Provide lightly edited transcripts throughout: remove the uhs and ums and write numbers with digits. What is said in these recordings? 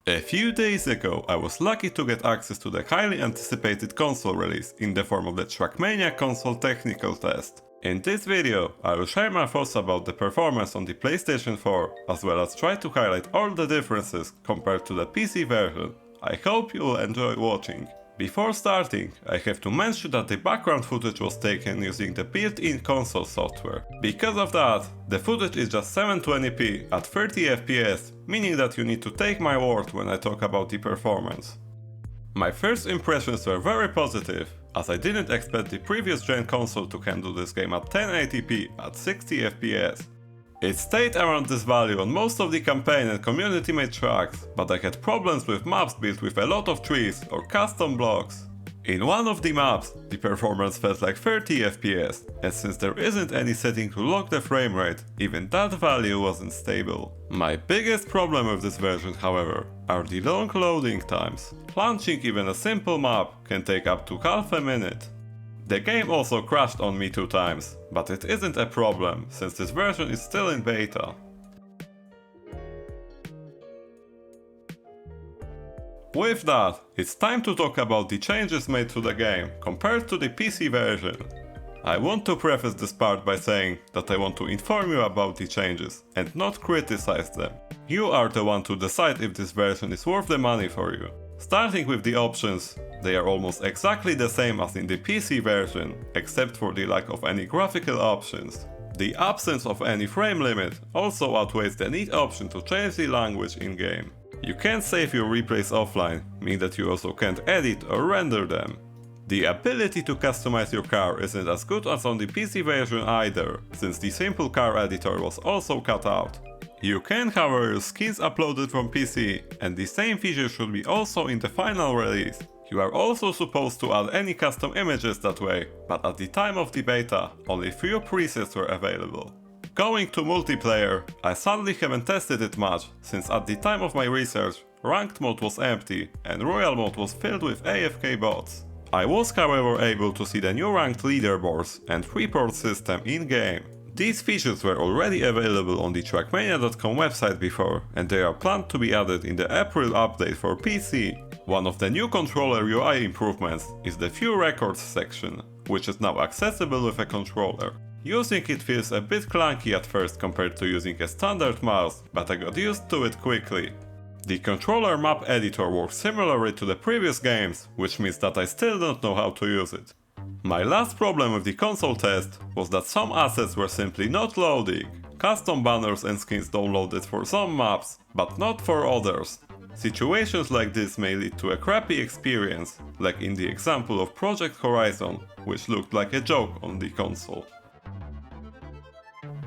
A few days ago, I was lucky to get access to the highly anticipated console release in the form of the Trackmania console technical test. In this video, I will share my thoughts about the performance on the PlayStation 4, as well as try to highlight all the differences compared to the PC version. I hope you will enjoy watching. Before starting, I have to mention that the background footage was taken using the built-in console software. Because of that, the footage is just 720p at 30 FPS, meaning that you need to take my word when I talk about the performance. My first impressions were very positive, as I didn't expect the previous gen console to handle this game at 1080p at 60 FPS. It stayed around this value on most of the campaign and community made tracks, but I had problems with maps built with a lot of trees or custom blocks. In one of the maps, the performance felt like 30 FPS, and since there isn't any setting to lock the frame rate, even that value wasn't stable. My biggest problem with this version, however, are the long loading times. Launching even a simple map can take up to half a minute. The game also crashed on me 2 times, but it isn't a problem since this version is still in beta. With that, it's time to talk about the changes made to the game compared to the PC version. I want to preface this part by saying that I want to inform you about the changes and not criticize them. You are the one to decide if this version is worth the money for you. Starting with the options, they are almost exactly the same as in the PC version, except for the lack of any graphical options. The absence of any frame limit also outweighs the neat option to change the language in-game. You can't save your replays offline, meaning that you also can't edit or render them. The ability to customize your car isn't as good as on the PC version either, since the simple car editor was also cut out. You can however use skins uploaded from PC, and the same feature should be also in the final release. You are also supposed to add any custom images that way, but at the time of the beta, only few presets were available. Going to multiplayer, I sadly haven't tested it much, since at the time of my research, ranked mode was empty and royal mode was filled with AFK bots. I was however able to see the new ranked leaderboards and report system in-game. These features were already available on the Trackmania.com website before, and they are planned to be added in the April update for PC. One of the new controller UI improvements is the View Records section, which is now accessible with a controller. Using it feels a bit clunky at first compared to using a standard mouse, but I got used to it quickly. The controller map editor works similarly to the previous games, which means that I still don't know how to use it. My last problem with the console test was that some assets were simply not loading. Custom banners and skins downloaded for some maps, but not for others. Situations like this may lead to a crappy experience, like in the example of Project Horizon, which looked like a joke on the console.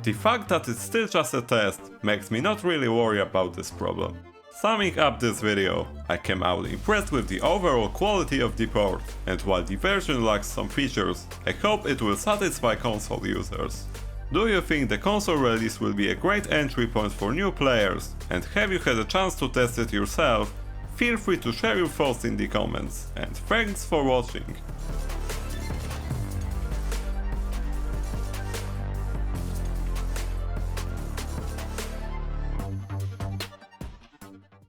The fact that it's still just a test makes me not really worry about this problem. Summing up this video, I came out impressed with the overall quality of the port, and while the version lacks some features, I hope it will satisfy console users. Do you think the console release will be a great entry point for new players, and have you had a chance to test it yourself? Feel free to share your thoughts in the comments, and thanks for watching!